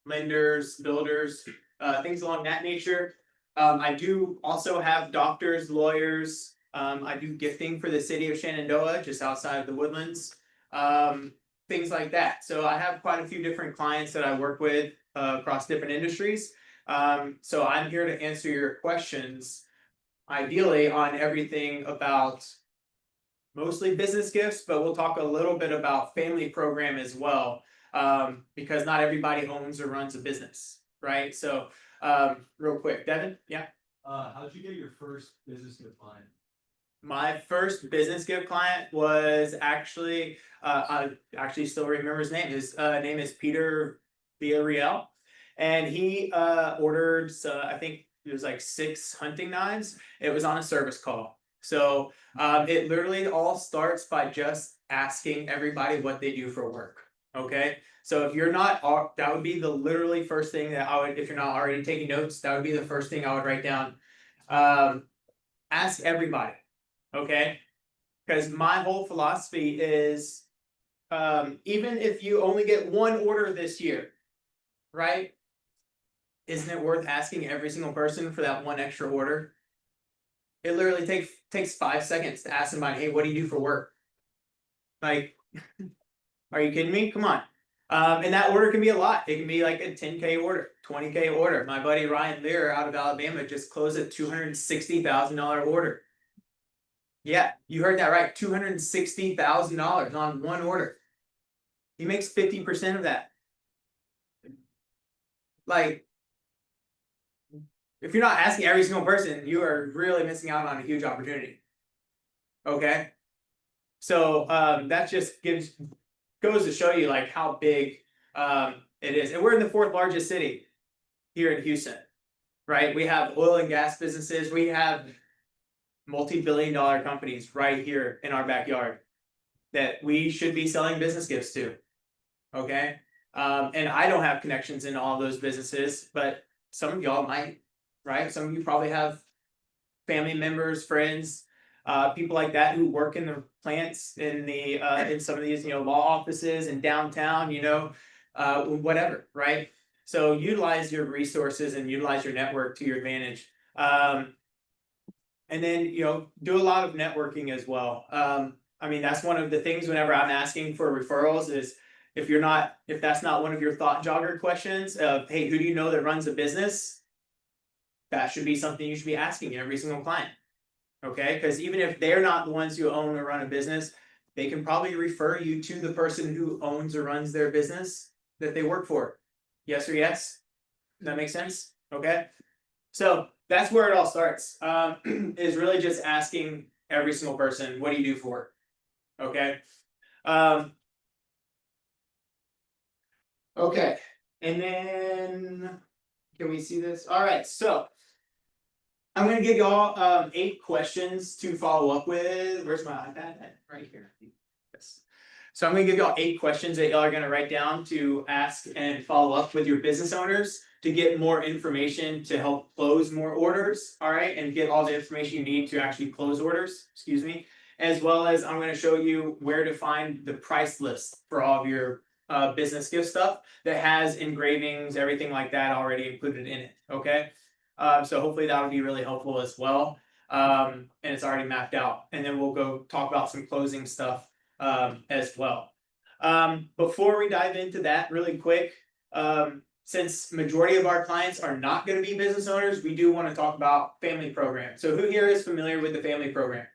lenders, builders, things along that nature. I do also have doctors, lawyers. I do gifting for the city of Shenandoah, just outside of the Woodlands. Um, Things like that. So I have quite a few different clients that I work with across different industries. So I'm here to answer your questions, ideally on everything about mostly business gifts, but we'll talk a little bit about family program as well, because not everybody owns or runs a business, right? So, real quick, Devin, yeah. How did you get your first business gift client? My first business gift client was actually, I actually still remember his name. His name is Peter Villarreal, and he ordered, I think it was like 6 hunting knives. It was on a service call. So it literally all starts by just asking everybody what they do for work. Okay. So if you're not, that would be the literally first thing that I would, if you're not already taking notes, that would be the first thing I would write down. Ask everybody. Okay. Because my whole philosophy is, even if you only get one order this year, right? Isn't it worth asking every single person for that one extra order? It literally takes 5 seconds to ask somebody, hey, what do you do for work? Like, are you kidding me? Come on. And that order can be a lot. It can be like a 10K order, 20K order. My buddy Ryan Lear out of Alabama just closed a $260,000 order. Yeah, you heard that right. $260,000 on one order. He makes 50% of that. Like, if you're not asking every single person, you are really missing out on a huge opportunity. Okay. So that just goes to show you like how big it is. And we're in the fourth largest city here in Houston, right? We have oil and gas businesses. We have multi-billion-dollar companies right here in our backyard that we should be selling business gifts to. Okay. And I don't have connections in all those businesses, but some of y'all might, right? Some of you probably have family members, friends, people like that who work in the plants in the in some of these, law offices in downtown, whatever, right? So utilize your resources and utilize your network to your advantage. And then, do a lot of networking as well. I mean, that's one of the things whenever I'm asking for referrals is if that's not one of your thought jogger questions of, hey, who do you know that runs a business? That should be something you should be asking every single client. Okay. Because even if they're not the ones who own or run a business, they can probably refer you to the person who owns or runs their business that they work for. Yes or yes? Does that make sense? Okay. So that's where it all starts, is really just asking every single person, what do you do for work? Okay. Okay. And then, can we see this? All right. So I'm going to give y'all 8 questions to follow up with. Where's my iPad? Right here. Yes. So I'm going to give y'all 8 questions that y'all are going to write down to ask and follow up with your business owners to get more information to help close more orders. All right. And get all the information you need to actually close orders. Excuse me. As well as I'm going to show you where to find the price list for all of your business gift stuff that has engravings, everything like that already included in it. Okay. So hopefully that'll be really helpful as well. And it's already mapped out. And then we'll go talk about some closing stuff as well. Before we dive into that really quick, since majority of our clients are not going to be business owners, we do want to talk about family program. So who here is familiar with the family program?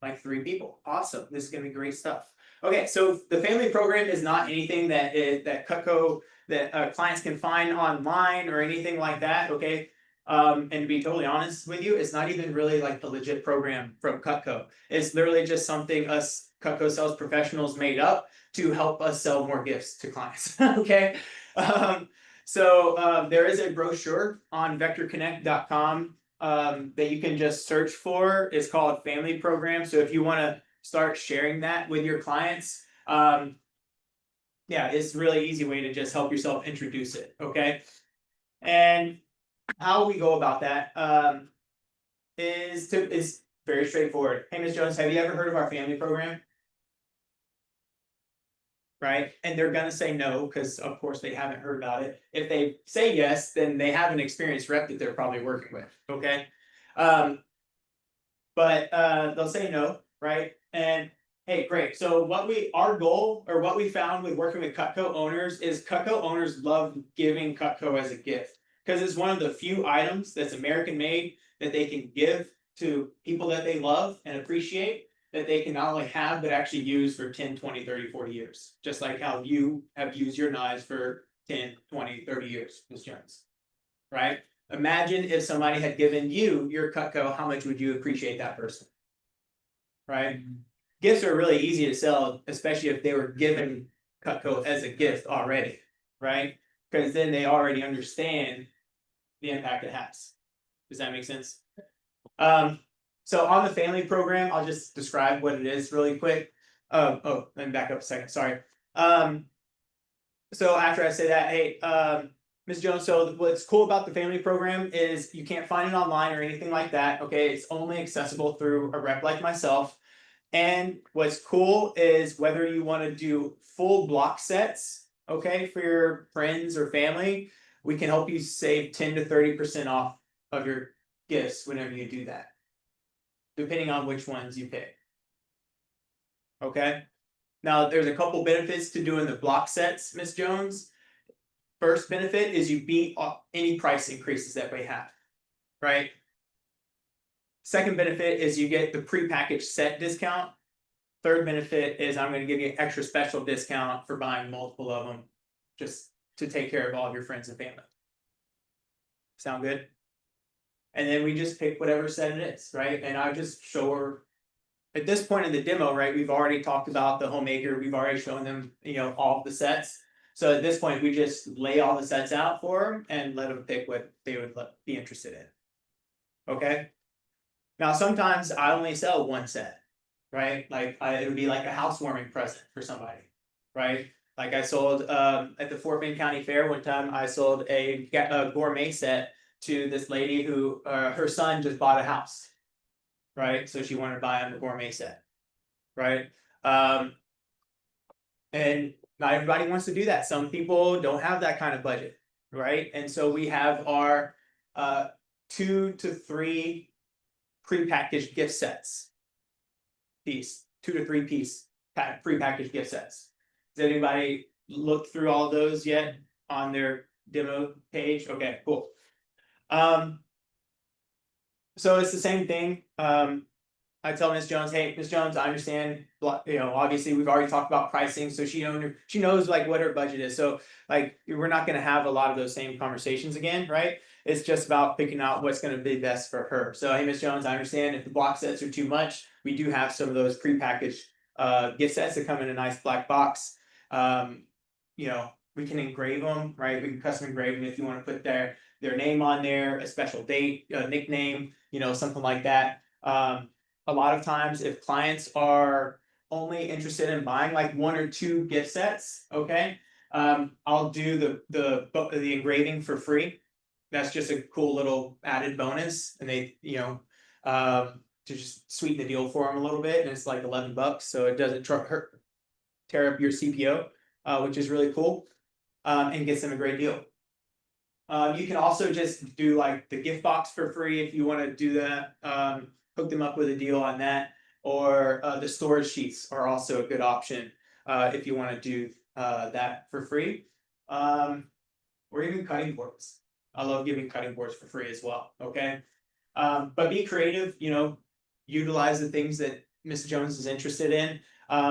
Like 3 people. Awesome. This is going to be great stuff. Okay, so the family program is not anything that Cutco that clients can find online or anything like that. Okay, and to be totally honest with you, it's not even really like the legit program from Cutco. It's literally just something us Cutco sales professionals made up to help us sell more gifts to clients. Okay, so there is a brochure on vectorconnect.com that you can just search for. It's called Family Program. So if you want to start sharing that with your clients, yeah, it's a really easy way to just help yourself introduce it. Okay. And how we go about that is very straightforward. Hey, Ms. Jones, have you ever heard of our family program? right? And they're gonna say no, because of course they haven't heard about it. If they say yes, then they have an experienced rep that they're probably working with, okay? But they'll say no, right? And hey, great. So our goal or what we found with working with Cutco owners is Cutco owners love giving Cutco as a gift because it's one of the few items that's American made that they can give to people that they love and appreciate, that they can not only have but actually use for 10, 20, 30, 40 years. Just like how you have used your knives for 10, 20, 30 years, Ms. Jones. Right? Imagine if somebody had given you your Cutco, how much would you appreciate that person? Right? Gifts are really easy to sell, especially if they were given Cutco as a gift already, right? Because then they already understand the impact it has. Does that make sense? So on the family program, I'll just describe what it is really quick. Let me back up a second. Sorry. So after I say that, hey, Ms. Jones, so what's cool about the family program is you can't find it online or anything like that. Okay, it's only accessible through a rep like myself. And what's cool is whether you want to do full block sets, okay, for your friends or family, we can help you save 10 to 30% off of your gifts whenever you do that, depending on which ones you pick. Okay. Now, there's a couple benefits to doing the block sets, Ms. Jones. First benefit is you beat any price increases that we have, right? Second benefit is you get the prepackaged set discount. Third benefit is I'm going to give you an extra special discount for buying multiple of them, just to take care of all of your friends and family. Sound good? And then we just pick whatever set it is, right? And I just show her. At this point in the demo, right, we've already talked about the homemaker. We've already shown them, all of the sets. So at this point, we just lay all the sets out for them and let them pick what they would be interested in. Okay. Now, sometimes I only sell one set, right? Like it would be like a housewarming present for somebody, right? Like I sold at the Fort Bend County Fair one time, I sold a gourmet set to this lady who her son just bought a house, right? So she wanted to buy him a gourmet set, right? And not everybody wants to do that. Some people don't have that kind of budget, right? And so we have our 2 to 3 prepackaged gift sets. 2 to 3 piece prepackaged gift sets. Has anybody looked through all of those yet on their demo page? Okay, cool. So it's the same thing. I tell Ms. Jones, hey, Ms. Jones, I understand, obviously we've already talked about pricing, so she knows like what her budget is. So like we're not gonna have a lot of those same conversations again, right? It's just about picking out what's gonna be best for her. So hey, Ms. Jones, I understand if the block sets are too much, we do have some of those prepackaged gift sets that come in a nice black box. We can engrave them, right? We can custom engrave them if you want to put their name on there, a special date, a nickname, something like that. A lot of times if clients are only interested in buying like 1 or 2 gift sets, okay, I'll do the engraving for free. That's just a cool little added bonus, and they to just sweeten the deal for them a little bit, and it's like $11, so it doesn't tear up your CPO, which is really cool, and gets them a great deal. You can also just do like the gift box for free if you want to do that. Hook them up with a deal on that, or the storage sheets are also a good option if you want to do that for free, or even cutting boards. I love giving cutting boards for free as well. Okay, but be creative. Utilize the things that Miss Jones is interested in.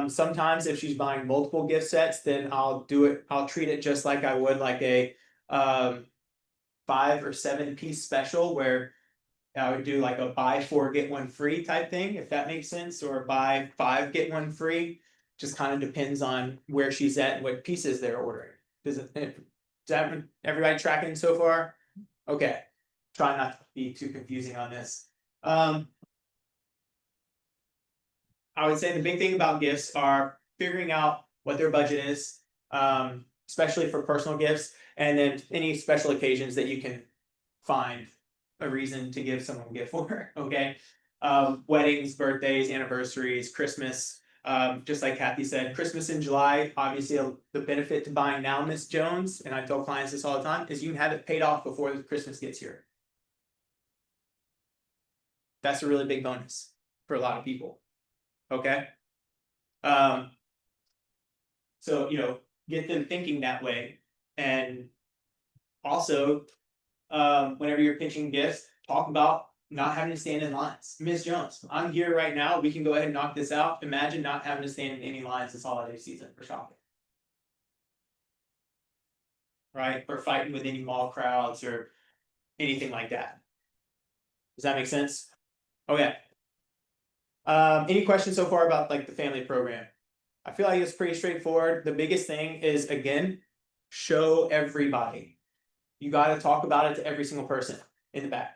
Sometimes if she's buying multiple gift sets, then I'll treat it just like I would like a 5 or 7 piece special, where I would do like a buy 4 get 1 free type thing, if that makes sense, or buy 5 get 1 free. Just kind of depends on where she's at and what pieces they're ordering. Is everybody tracking so far? Okay, try not to be too confusing on this. I would say the big thing about gifts are figuring out what their budget is, especially for personal gifts, and then any special occasions that you can find a reason to give someone a gift for. Okay, weddings, birthdays, anniversaries, Christmas. Just like Kathy said, Christmas in July, obviously the benefit to buying now, Miss Jones, and I tell clients this all the time, is you can have it paid off before the Christmas gets here. That's a really big bonus for a lot of people. Okay. So, get them thinking that way. And also, whenever you're pitching gifts, talk about not having to stand in lines. Miss Jones, I'm here right now. We can go ahead and knock this out. Imagine not having to stand in any lines this holiday season for shopping. Right? Or fighting with any mall crowds or anything like that. Does that make sense? Okay. Any questions so far about like the family program? I feel like it's pretty straightforward. The biggest thing is, again, show everybody. You got to talk about it to every single person in the back.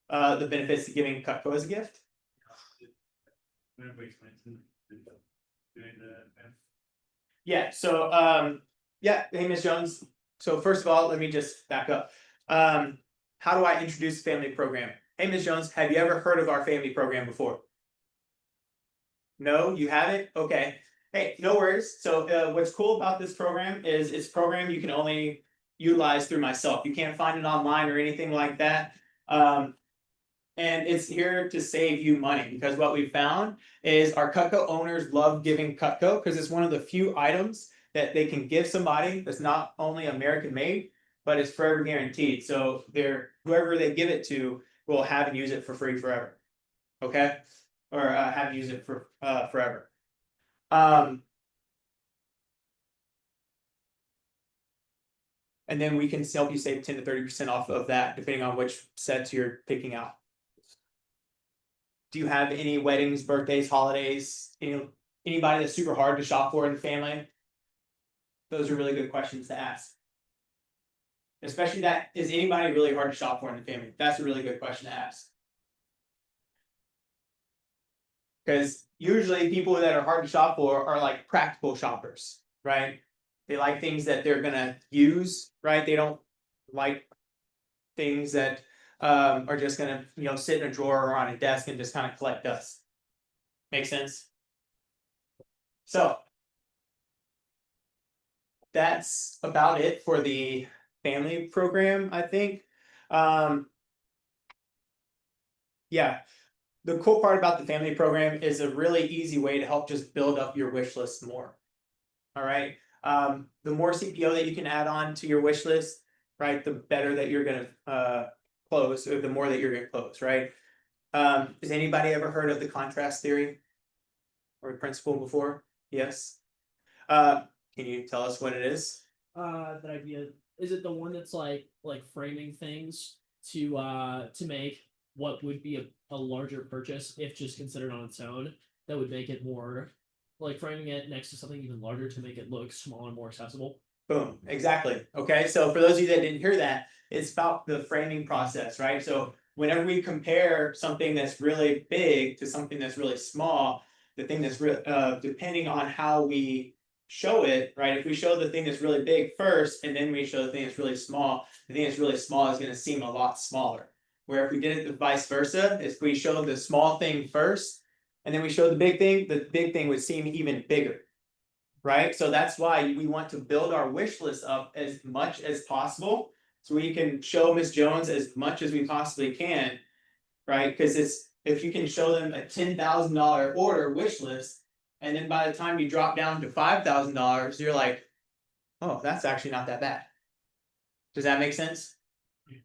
The benefits of giving Cutco as a gift. Yeah, so yeah, hey Ms. Jones. So first of all, let me just back up. How do I introduce the family program? Hey Ms. Jones, have you ever heard of our family program before? No, you haven't? Okay. Hey, no worries. So what's cool about this program is it's a program you can only utilize through myself. You can't find it online or anything like that. And it's here to save you money, because what we found is our Cutco owners love giving Cutco because it's one of the few items that they can give somebody that's not only American made, but it's forever guaranteed. So whoever they give it to will have and use it for free forever. Okay? Or have use it for forever. And then we can help you save 10 to 30% off of that, depending on which sets you're picking out. Do you have any weddings, birthdays, holidays? Anybody that's super hard to shop for in the family? Those are really good questions to ask. Especially that, is anybody really hard to shop for in the family? That's a really good question to ask. Because usually people that are hard to shop for are like practical shoppers, right? They like things that they're gonna use, right? They don't like things that are just gonna, sit in a drawer or on a desk and just kind of collect dust. Make sense? So that's about it for the family program, I think. Yeah, the cool part about the family program is a really easy way to help just build up your wish list more. All right. The more CPO that you can add on to your wish list, right, the better that you're gonna close, or the more that you're gonna close, right? Has anybody ever heard of the contrast theory or principle before? Yes. Can you tell us what it is? That idea, is it the one that's like framing things to make what would be a larger purchase if just considered on its own, that would make it more like framing it next to something even larger to make it look smaller and more accessible? Boom, exactly. Okay, so for those of you that didn't hear that, it's about the framing process, right? So whenever we compare something that's really big to something that's really small, the thing that's depending on how we show it, right? If we show the thing that's really big first, and then we show the thing that's really small, the thing that's really small is going to seem a lot smaller. Where if we did it the vice versa, if we show the small thing first, and then we show the big thing would seem even bigger. Right? So that's why we want to build our wish list up as much as possible, so we can show Miss Jones as much as we possibly can, right? Because if you can show them a $10,000 order wish list, and then by the time you drop down to $5,000, you're like, oh, that's actually not that bad. Does that make sense?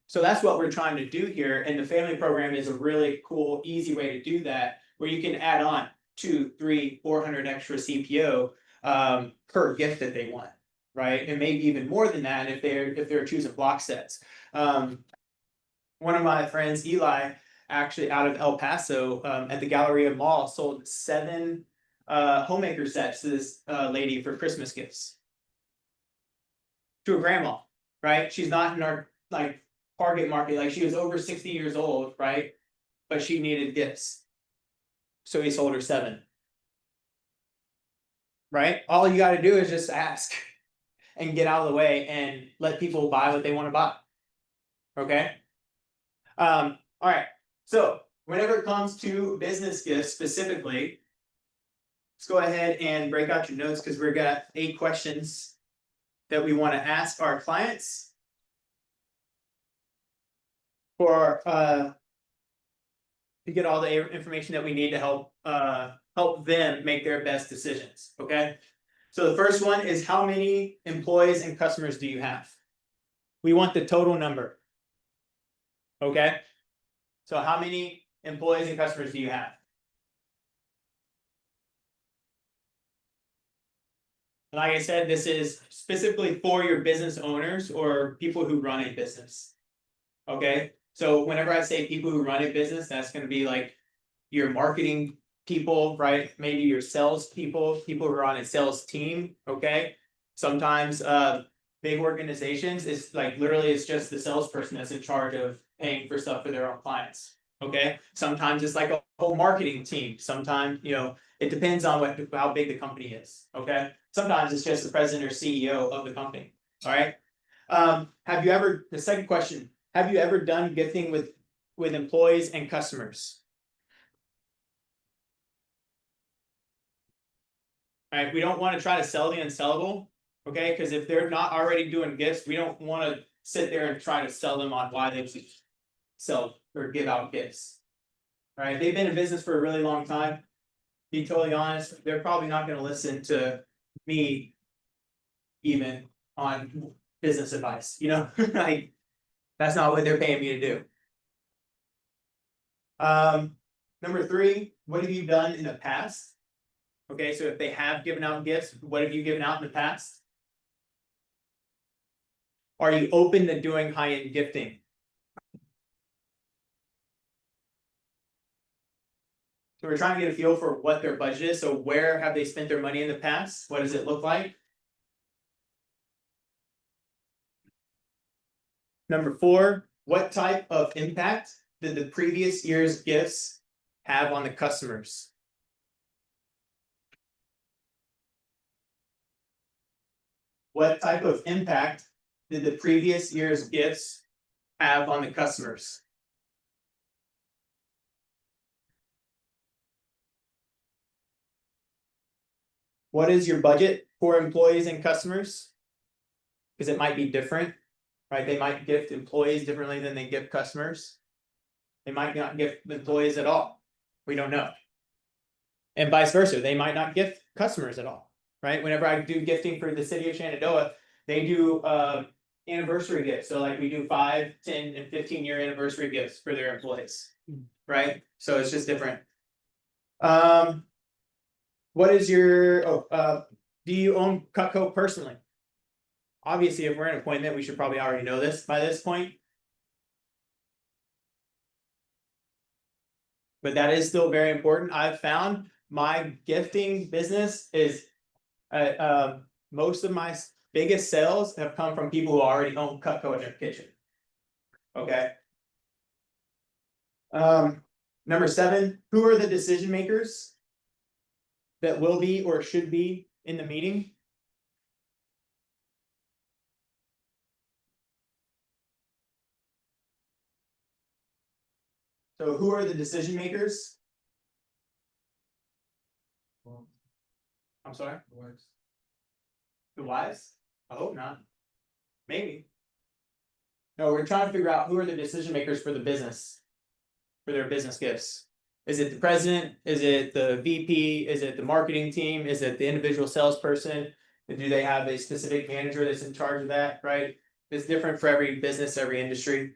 So that's what we're trying to do here, and the family program is a really cool, easy way to do that, where you can add on 200, 300, 400 extra CPO per gift that they want, right? And maybe even more than that if they're choosing block sets. One of my friends, Eli, actually out of El Paso, at the Galleria Mall, sold 7 homemaker sets to this lady for Christmas gifts. To a grandma, right? She's not in our target market, like she was over 60 years old, right? But she needed gifts. So he sold her 7. Right? All you got to do is just ask and get out of the way and let people buy what they want to buy. Okay. All right. So whenever it comes to business gifts specifically. Let's go ahead and break out your notes because we've got 8 questions that we want to ask our clients. For to get all the information that we need to help them make their best decisions. Okay. So the first one is, how many employees and customers do you have? We want the total number. Okay. So how many employees and customers do you have? Like I said, this is specifically for your business owners or people who run a business. Okay, so whenever I say people who run a business, that's going to be like your marketing people, right? Maybe your sales people who are on a sales team. Okay, sometimes big organizations is like literally it's just the salesperson that's in charge of paying for stuff for their own clients. Okay, sometimes it's like a whole marketing team. Sometimes, you know, it depends on how big the company is. Okay, sometimes it's just the president or CEO of the company. All right. Have you ever, the second question, have you ever done gifting with employees and customers? All right, we don't want to try to sell the unsellable, okay? Because if they're not already doing gifts, we don't want to sit there and try to sell them on why they should sell or give out gifts. All right, they've been in business for a really long time. Be totally honest, they're probably not going to listen to me even on business advice, you know, like that's not what they're paying me to do. Number 3, what have you done in the past? Okay, so if they have given out gifts, what have you given out in the past? Are you open to doing high-end gifting? So we're trying to get a feel for what their budget is. So where have they spent their money in the past? What does it look like? Number 4, what type of impact did the previous year's gifts have on the customers? What type of impact did the previous year's gifts have on the customers? What is your budget for employees and customers? Because it might be different, right? They might gift employees differently than they gift customers. They might not gift employees at all. We don't know. And vice versa, they might not gift customers at all, right? Whenever I do gifting for the city of Shenandoah, they do anniversary gifts. So like we do 5, 10, and 15-year anniversary gifts for their employees, right? So it's just different. What is your, do you own Cutco personally? Obviously, if we're in an appointment, we should probably already know this by this point. But that is still very important. I've found my gifting business is, most of my biggest sales have come from people who already own Cutco in their kitchen. Okay. Number 7, who are the decision makers that will be or should be in the meeting? So who are the decision makers? I'm sorry? The wives? I hope not. Maybe. No, we're trying to figure out who are the decision makers for the business, for their business gifts. Is it the president? Is it the VP? Is it the marketing team? Is it the individual salesperson? Do they have a specific manager that's in charge of that, right? It's different for every business, every industry.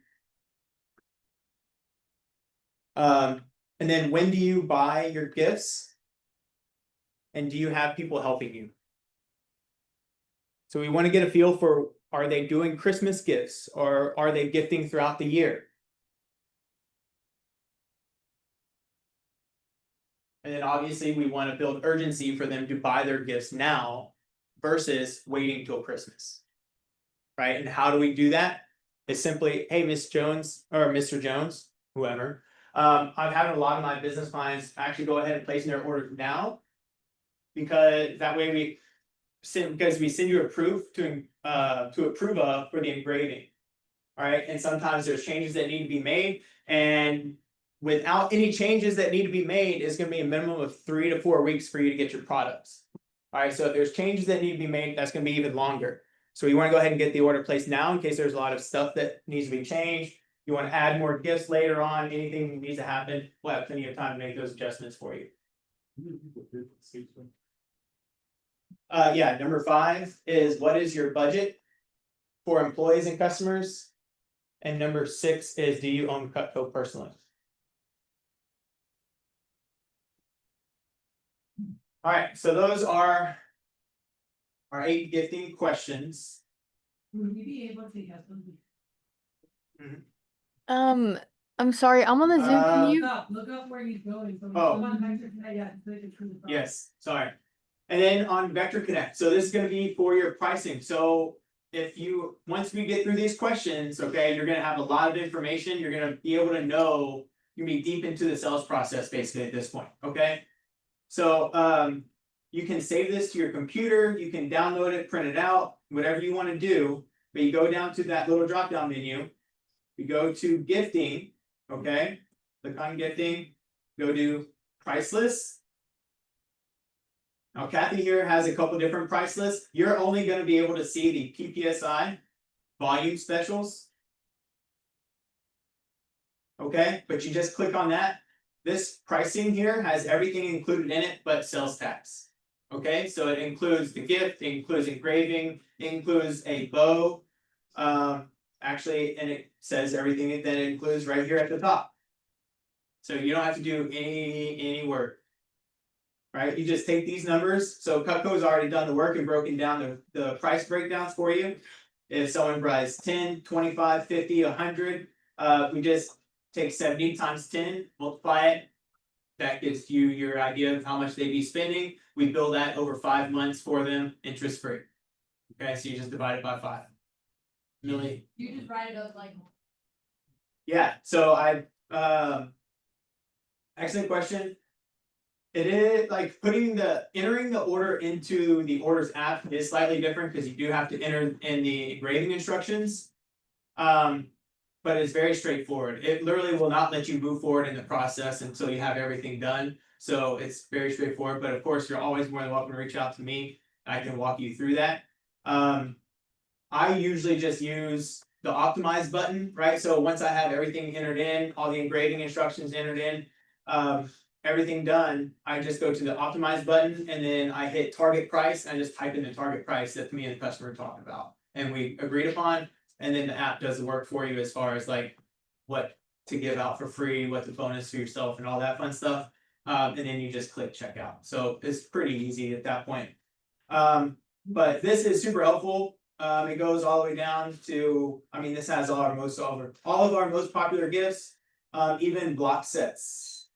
And then when do you buy your gifts? And do you have people helping you? So we want to get a feel for, are they doing Christmas gifts or are they gifting throughout the year? And then obviously we want to build urgency for them to buy their gifts now versus waiting till Christmas. Right? And how do we do that? It's simply, hey, Miss Jones or Mr. Jones, whoever. I'm having a lot of my business clients actually go ahead and place their order now, because that way we send you a proof to approve of for the engraving. All right, and sometimes there's changes that need to be made, and without any changes that need to be made, is gonna be a minimum of 3 to 4 weeks for you to get your products. Alright, so if there's changes that need to be made, that's gonna be even longer. So you wanna go ahead and get the order placed now in case there's a lot of stuff that needs to be changed. You wanna add more gifts later on, anything needs to happen, we'll have plenty of time to make those adjustments for you. Yeah, number 5 is what is your budget for employees and customers? And number 6 is do you own Cutco personally? Alright, so those are our 8 gifting questions. Would we be able to get them? I'm sorry, I'm on the Zoom. Can you? Look up where he's going. So Oh. I'm on Vector Connect, yeah, so they can prove the Yes, sorry. And then on Vector Connect, so this is gonna be for your pricing, so if you, once we get through these questions, okay, you're gonna have a lot of information, you're gonna be able to know. You're gonna be deep into the sales process basically at this point, okay? So you can save this to your computer, you can download it, print it out, whatever you wanna do. But you go down to that little drop down menu. You go to gifting, okay? Click on gifting, go to price list. Now Kathy here has a couple different price lists. You're only gonna be able to see the PPSI volume specials. Okay, but you just click on that. This pricing here has everything included in it but sales tax. Okay, so it includes the gift, it includes engraving, it includes a bow. Actually, and it says everything that it includes right here at the top. So you don't have to do any work. Right, you just take these numbers, so Cutco's already done the work and broken down the price breakdowns for you. If someone buys 10, 25, 50, 100, we just take 70 times 10, multiply it. That gives you your idea of how much they'd be spending. We bill that over 5 months for them, interest free. Okay, so you just divide it by 5. Really? You just write it up like. Yeah, so excellent question. It is like entering the order into the orders app is slightly different because you do have to enter in the engraving instructions. But it's very straightforward. It literally will not let you move forward in the process until you have everything done. So it's very straightforward, but of course, you're always more than welcome to reach out to me. I can walk you through that. I usually just use the optimize button, right? So once I have everything entered in, all the engraving instructions entered in, everything done, I just go to the optimize button and then I hit target price. And I just type in the target price that me and the customer talked about and we agreed upon. And then the app does the work for you as far as like what to give out for free, what the bonus for yourself and all that fun stuff. And then you just click checkout. So it's pretty easy at that point. But this is super helpful. It goes all the way down to, I mean, this has all of our most popular gifts, even block sets.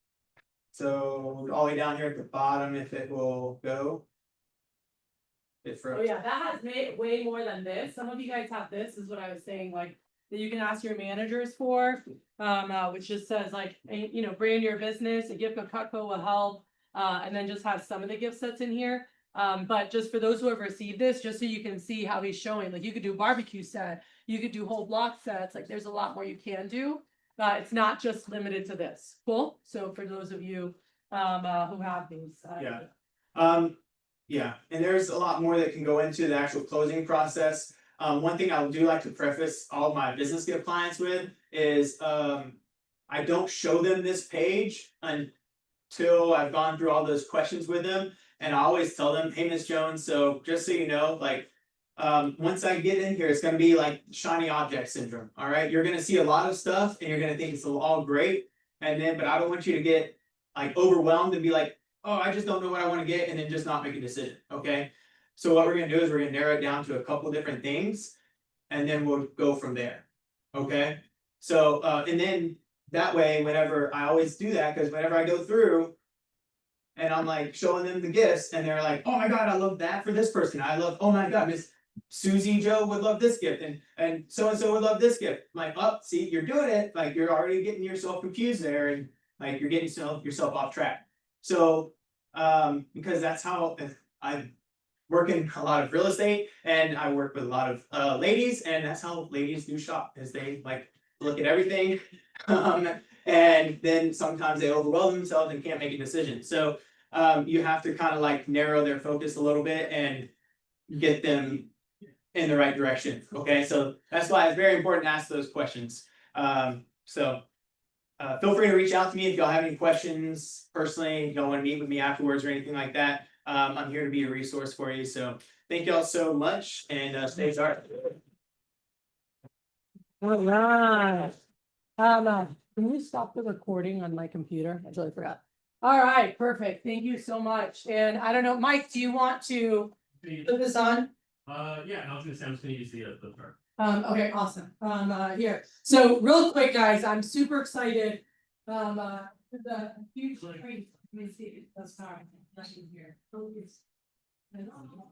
So all the way down here at the bottom, if it will go. It Oh froze. yeah, that has way more than this. Some of you guys have this, is what I was saying, like, that you can ask your managers for. Which just says like, you know, brand your business, a gift of Cutco will help. And then just have some of the gift sets in here. But just for those who have received this, just so you can see how he's showing, like you could do barbecue set, you could do whole block sets, like there's a lot more you can do. It's not just limited to this. Cool. So for those of you who have these. Yeah. Yeah, and there's a lot more that can go into the actual closing process. One thing I do like to preface all my business gift clients with is I don't show them this page until I've gone through all those questions with them. And I always tell them, hey, Miss Jones, so just so you know, like once I get in here, it's gonna be like shiny object syndrome. All right, you're gonna see a lot of stuff and you're gonna think it's all great. And then, but I don't want you to get like overwhelmed and be like, oh, I just don't know what I want to get, and then just not make a decision. Okay. So what we're gonna do is we're gonna narrow it down to a couple different things, and then we'll go from there. Okay. So and then that way, whenever I always do that, because whenever I go through and I'm like showing them the gifts, and they're like, oh my god, I love that for this person. I love, oh my god, Miss Susie Joe would love this gift, and so would love this gift. I'm like, oh, see, you're doing it. Like you're already getting yourself confused there, and like you're getting yourself off track. So, because that's how I work in a lot of real estate and I work with a lot of ladies, and that's how ladies do shop, is they like look at everything. And then sometimes they overwhelm themselves and can't make a decision. So you have to kind of like narrow their focus a little bit and get them in the right direction. Okay, so that's why it's very important to ask those questions. So feel free to reach out to me if y'all have any questions personally, if y'all want to meet with me afterwards or anything like that. I'm here to be a resource for you. So thank y'all so much and stay sharp. Alright. Can you stop the recording on my computer? I totally forgot. Alright, perfect. Thank you so much. And I don't know, Mike, do you want to put this on? Yeah, and I was gonna say, I'm just gonna use the chart. Okay, awesome. Here. So real quick, guys, I'm super excited. The huge treat. Let me see. That's fine. Nothing here. Focus.